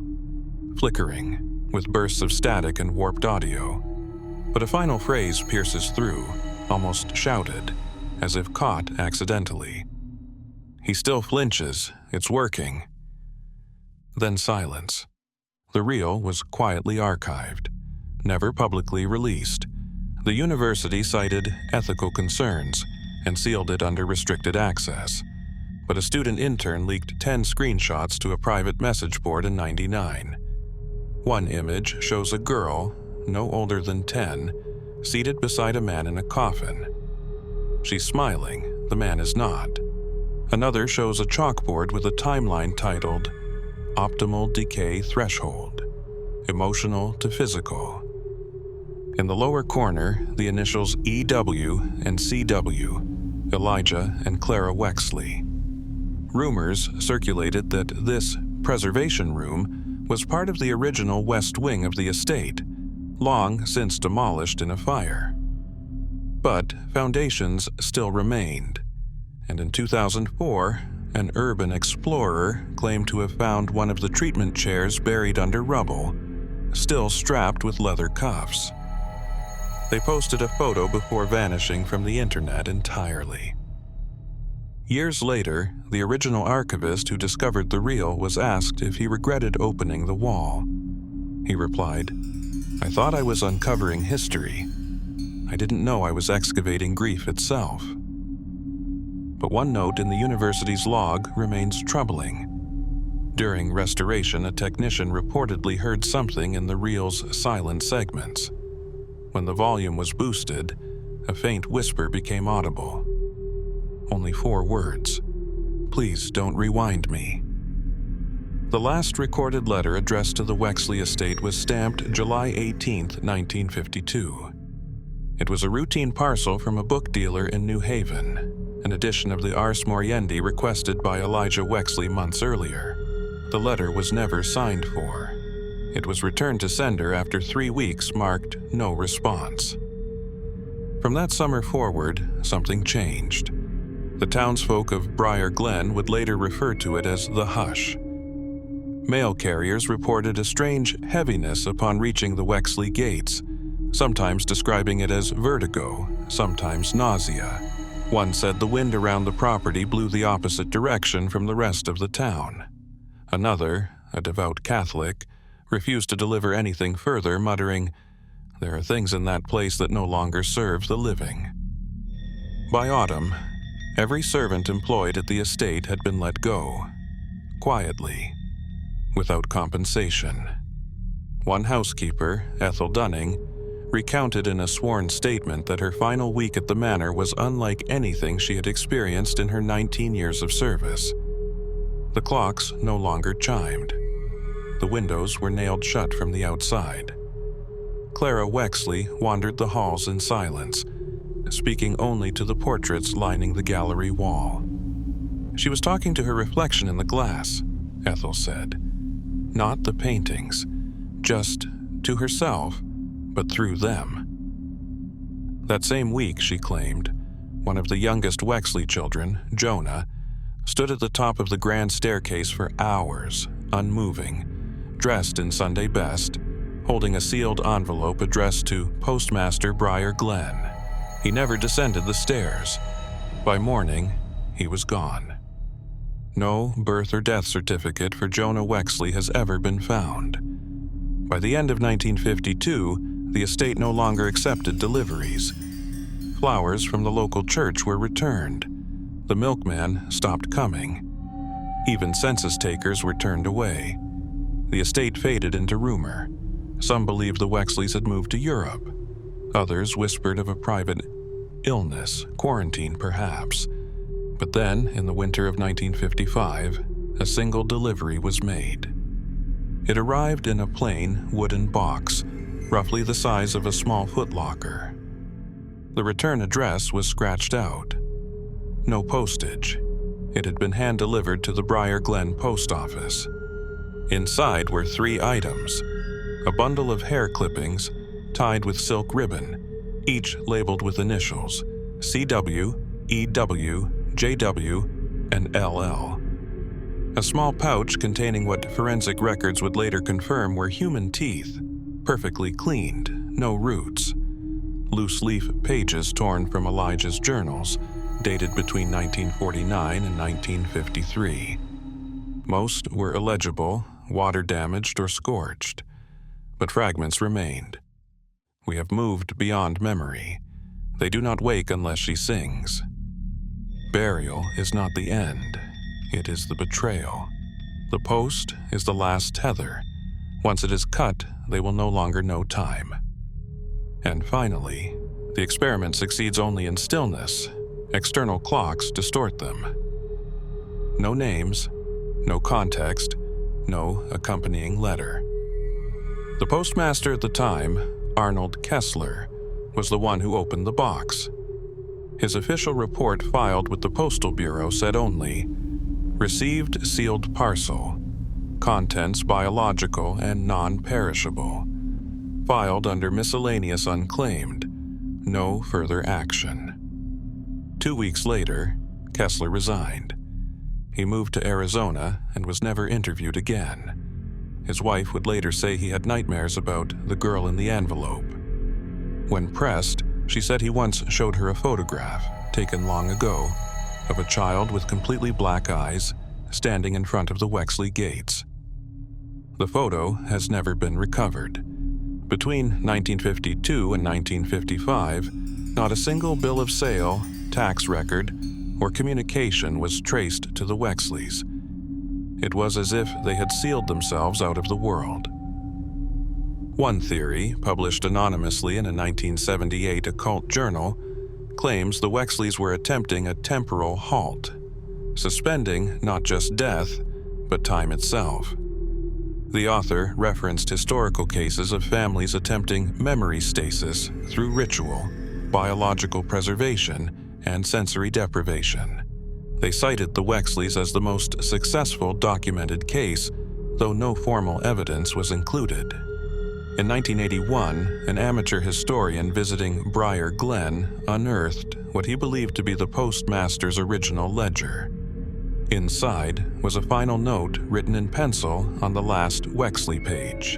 flickering, with bursts of static and warped audio. But a final phrase pierces through, almost shouted, as if caught accidentally. He still flinches, it's working. Then silence. The reel was quietly archived, never publicly released. The university cited ethical concerns and sealed it under restricted access. But a student intern leaked 10 screenshots to a private message board in '99. One image shows a girl, no older than 10, seated beside a man in a coffin. She's smiling, the man is not. Another shows a chalkboard with a timeline titled, Optimal Decay Threshold, Emotional to Physical. In the lower corner, the initials EW and CW, Elijah and Clara Wexley. Rumors circulated that this preservation room was part of the original west wing of the estate, long since demolished in a fire. But foundations still remained, and in 2004, an urban explorer claimed to have found one of the treatment chairs buried under rubble, still strapped with leather cuffs. They posted a photo before vanishing from the internet entirely. Years later, the original archivist who discovered the reel was asked if he regretted opening the wall. He replied, "I thought I was uncovering history. I didn't know I was excavating grief itself." But one note in the university's log remains troubling. During restoration, a technician reportedly heard something in the reel's silent segments. When the volume was boosted, a faint whisper became audible. Only 4 words. "Please don't rewind me." The last recorded letter addressed to the Wexley estate was stamped July 18, 1952. It was a routine parcel from a book dealer in New Haven, an edition of the Ars Moriendi requested by Elijah Wexley months earlier. The letter was never signed for. It was returned to sender after 3 weeks marked no response. From that summer forward, something changed. The townsfolk of Briar Glen would later refer to it as the Hush. Mail carriers reported a strange heaviness upon reaching the Wexley gates, sometimes describing it as vertigo, sometimes nausea. One said the wind around the property blew the opposite direction from the rest of the town. Another, a devout Catholic, refused to deliver anything further, muttering, "There are things in that place that no longer serve the living." By autumn, every servant employed at the estate had been let go, quietly, without compensation. One housekeeper, Ethel Dunning, recounted in a sworn statement that her final week at the manor was unlike anything she had experienced in her 19 years of service. The clocks no longer chimed. The windows were nailed shut from the outside. Clara Wexley wandered the halls in silence, speaking only to the portraits lining the gallery wall. She was talking to her reflection in the glass, Ethel said. Not the paintings, just to herself, but through them. That same week, she claimed, one of the youngest Wexley children, Jonah, stood at the top of the grand staircase for hours, unmoving, dressed in Sunday best, holding a sealed envelope addressed to Postmaster Briar Glen. He never descended the stairs. By morning, he was gone. No birth or death certificate for Jonah Wexley has ever been found. By the end of 1952, the estate no longer accepted deliveries. Flowers from the local church were returned. The milkman stopped coming. Even census takers were turned away. The estate faded into rumor. Some believed the Wexleys had moved to Europe. Others whispered of a private illness, quarantine perhaps. But then, in the winter of 1955, a single delivery was made. It arrived in a plain wooden box, roughly the size of a small footlocker. The return address was scratched out. No postage. It had been hand-delivered to the Briar Glen post office. Inside were 3 items: a bundle of hair clippings tied with silk ribbon, each labeled with initials CW, EW, JW, and LL. A small pouch containing what forensic records would later confirm were human teeth, perfectly cleaned, no roots. Loose-leaf pages torn from Elijah's journals, dated between 1949 and 1953. Most were illegible, water-damaged, or scorched, but fragments remained. We have moved beyond memory. They do not wake unless she sings. Burial is not the end. It is the betrayal. The post is the last tether. Once it is cut, they will no longer know time. And finally, the experiment succeeds only in stillness. External clocks distort them. No names, no context, no accompanying letter. The postmaster at the time, Arnold Kessler, was the one who opened the box. His official report filed with the Postal Bureau said only, "Received sealed parcel. Contents biological and non-perishable. Filed under miscellaneous unclaimed. No further action." 2 weeks later, Kessler resigned. He moved to Arizona and was never interviewed again. His wife would later say he had nightmares about the girl in the envelope. When pressed, she said he once showed her a photograph, taken long ago, of a child with completely black eyes standing in front of the Wexley gates. The photo has never been recovered. Between 1952 and 1955, not a single bill of sale, tax record, or communication was traced to the Wexleys. It was as if they had sealed themselves out of the world. One theory, published anonymously in a 1978 occult journal, claims the Wexleys were attempting a temporal halt, suspending not just death, but time itself. The author referenced historical cases of families attempting memory stasis through ritual, biological preservation, and sensory deprivation. They cited the Wexleys as the most successful documented case, though no formal evidence was included. In 1981, an amateur historian visiting Briar Glen unearthed what he believed to be the postmaster's original ledger. Inside was a final note written in pencil on the last Wexley page.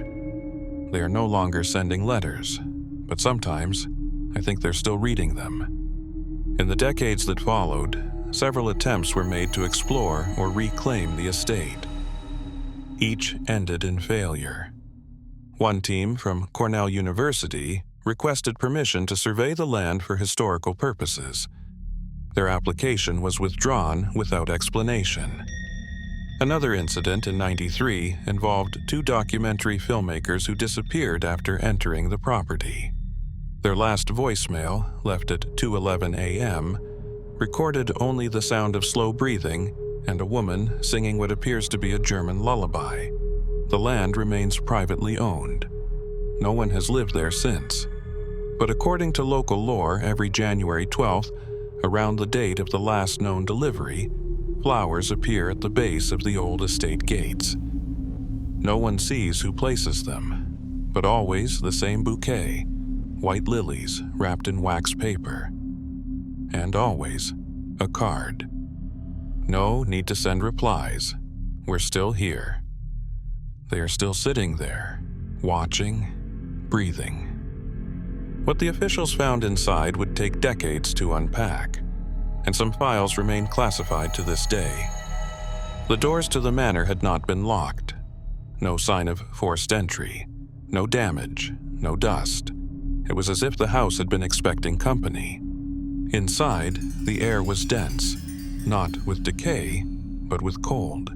They are no longer sending letters, but sometimes I think they're still reading them. In the decades that followed, several attempts were made to explore or reclaim the estate. Each ended in failure. One team from Cornell University requested permission to survey the land for historical purposes. Their application was withdrawn without explanation. Another incident in '93 involved two documentary filmmakers who disappeared after entering the property. Their last voicemail, left at 2:11 a.m., recorded only the sound of slow breathing and a woman singing what appears to be a German lullaby. The land remains privately owned. No one has lived there since. But according to local lore, every January 12th, around the date of the last known delivery, flowers appear at the base of the old estate gates. No one sees who places them, but always the same bouquet, white lilies wrapped in wax paper. And always a card. No need to send replies. We're still here. They are still sitting there, watching, breathing. What the officials found inside would take decades to unpack, and some files remain classified to this day. The doors to the manor had not been locked. No sign of forced entry, no damage, no dust. It was as if the house had been expecting company. Inside, the air was dense, not with decay, but with cold.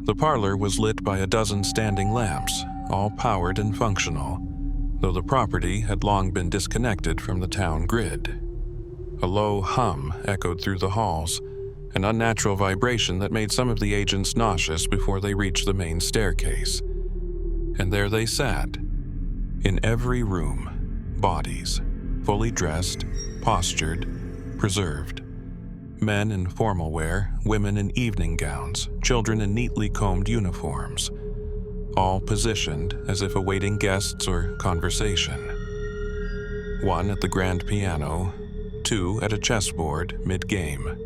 The parlor was lit by a dozen standing lamps, all powered and functional, though the property had long been disconnected from the town grid. A low hum echoed through the halls, an unnatural vibration that made some of the agents nauseous before they reached the main staircase. And there they sat. In every room, bodies, fully dressed, postured, preserved. Men in formal wear, women in evening gowns, children in neatly combed uniforms, all positioned as if awaiting guests or conversation. One at the grand piano, two at a chessboard mid-game.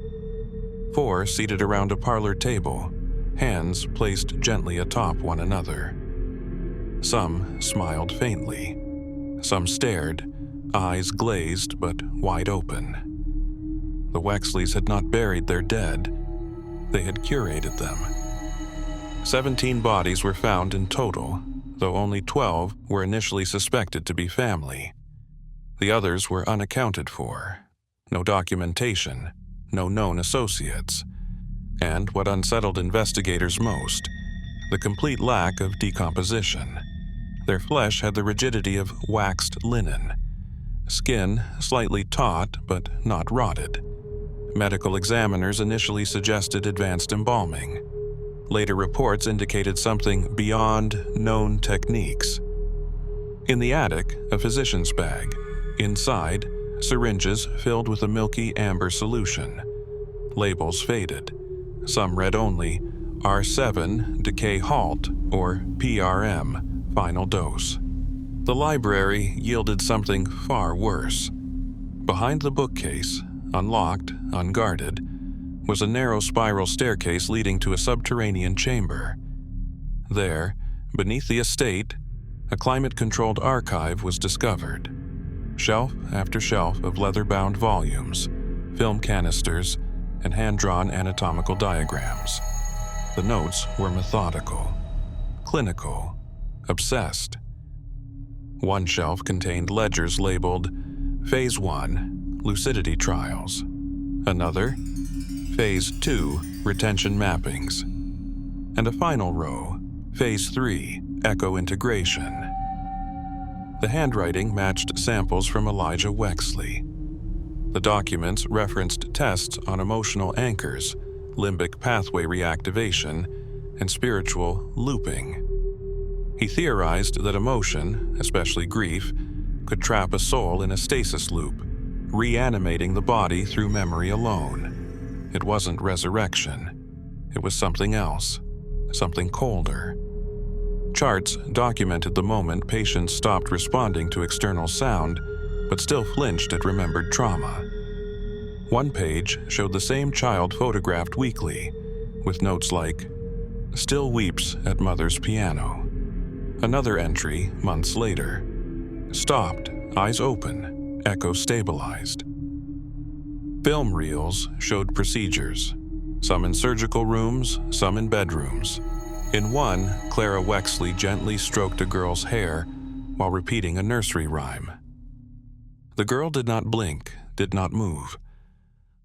Four seated around a parlor table, hands placed gently atop one another. Some smiled faintly. Some stared, eyes glazed but wide open. The Wexleys had not buried their dead. They had curated them. 17 bodies were found in total, though only 12 were initially suspected to be family. The others were unaccounted for. No documentation, no known associates. And what unsettled investigators most, the complete lack of decomposition. Their flesh had the rigidity of waxed linen. Skin slightly taut but not rotted. Medical examiners initially suggested advanced embalming. Later reports indicated something beyond known techniques. In the attic, a physician's bag. Inside, syringes filled with a milky amber solution. Labels faded. Some read only R7 decay halt or PRM final dose. The library yielded something far worse. Behind the bookcase, unlocked, unguarded, was a narrow spiral staircase leading to a subterranean chamber. There, beneath the estate, a climate-controlled archive was discovered. Shelf after shelf of leather-bound volumes, film canisters, and hand-drawn anatomical diagrams. The notes were methodical, clinical, obsessed. One shelf contained ledgers labeled Phase 1, Lucidity Trials. Another, Phase 2, Retention Mappings. And a final row, Phase 3, Echo Integration. The handwriting matched samples from Elijah Wexley. The documents referenced tests on emotional anchors, limbic pathway reactivation, and spiritual looping. He theorized that emotion, especially grief, could trap a soul in a stasis loop, reanimating the body through memory alone. It wasn't resurrection. It was something else, something colder. Charts documented the moment patients stopped responding to external sound, but still flinched at remembered trauma. One page showed the same child photographed weekly, with notes like, "Still weeps at mother's piano." Another entry, months later, "Stopped, eyes open, echo stabilized." Film reels showed procedures, some in surgical rooms, some in bedrooms. In one, Clara Wexley gently stroked a girl's hair while repeating a nursery rhyme. The girl did not blink, did not move,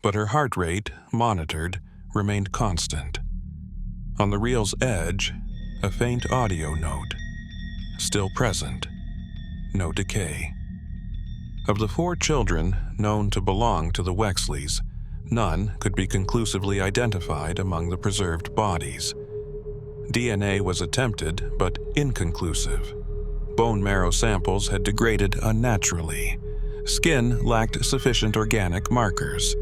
but her heart rate, monitored, remained constant. On the reel's edge, a faint audio note, still present, no decay. Of the 4 children known to belong to the Wexleys, none could be conclusively identified among the preserved bodies. DNA was attempted, but inconclusive. Bone marrow samples had degraded unnaturally. Skin lacked sufficient organic markers.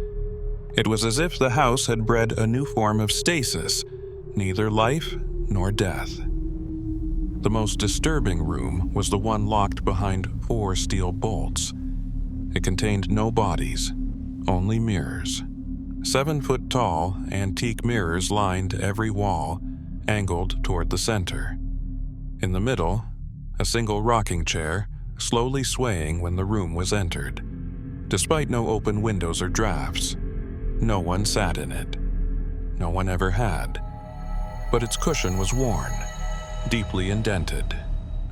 It was as if the house had bred a new form of stasis, neither life nor death. The most disturbing room was the one locked behind 4 steel bolts. It contained no bodies, only mirrors. 7-foot-tall, antique mirrors lined every wall, angled toward the center. In the middle, a single rocking chair, slowly swaying when the room was entered. Despite no open windows or drafts, no one sat in it. No one ever had. But its cushion was worn, deeply indented.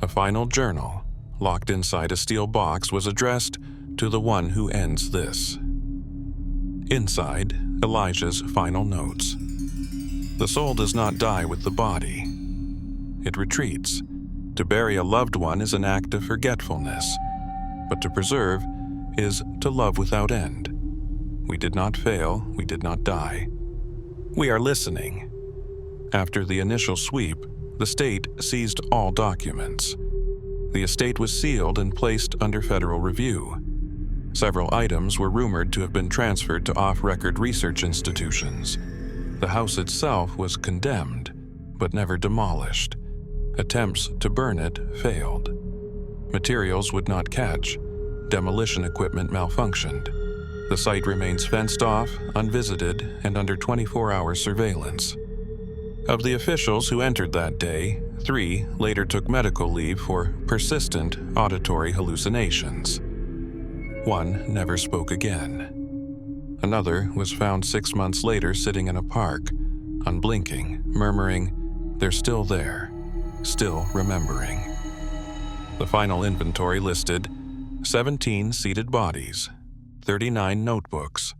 A final journal, locked inside a steel box, was addressed to the one who ends this. Inside, Elijah's final notes. The soul does not die with the body. It retreats. To bury a loved one is an act of forgetfulness, but to preserve is to love without end. We did not fail, we did not die. We are listening. After the initial sweep, the state seized all documents. The estate was sealed and placed under federal review. Several items were rumored to have been transferred to off-record research institutions. The house itself was condemned, but never demolished. Attempts to burn it failed. Materials would not catch. Demolition equipment malfunctioned. The site remains fenced off, unvisited, and under 24-hour surveillance. Of the officials who entered that day, 3 later took medical leave for persistent auditory hallucinations. 1 never spoke again. Another was found 6 months later sitting in a park, unblinking, murmuring, "They're still there, still remembering." The final inventory listed 17 seated bodies, 39 notebooks,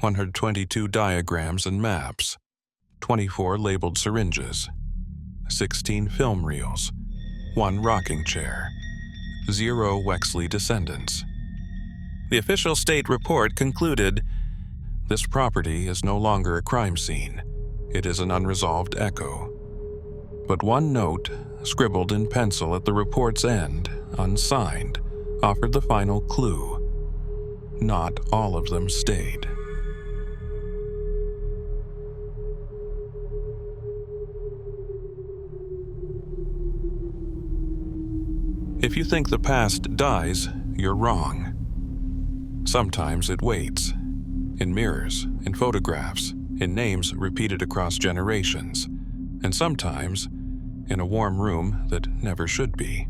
122 diagrams and maps, 24 labeled syringes, 16 film reels, 1 rocking chair, 0 Wexley descendants. The official state report concluded, "This property is no longer a crime scene. It is an unresolved echo." But one note, scribbled in pencil at the report's end, unsigned, offered the final clue. Not all of them stayed. If you think the past dies, you're wrong. Sometimes it waits. In mirrors, in photographs, in names repeated across generations, and sometimes in a warm room that never should be.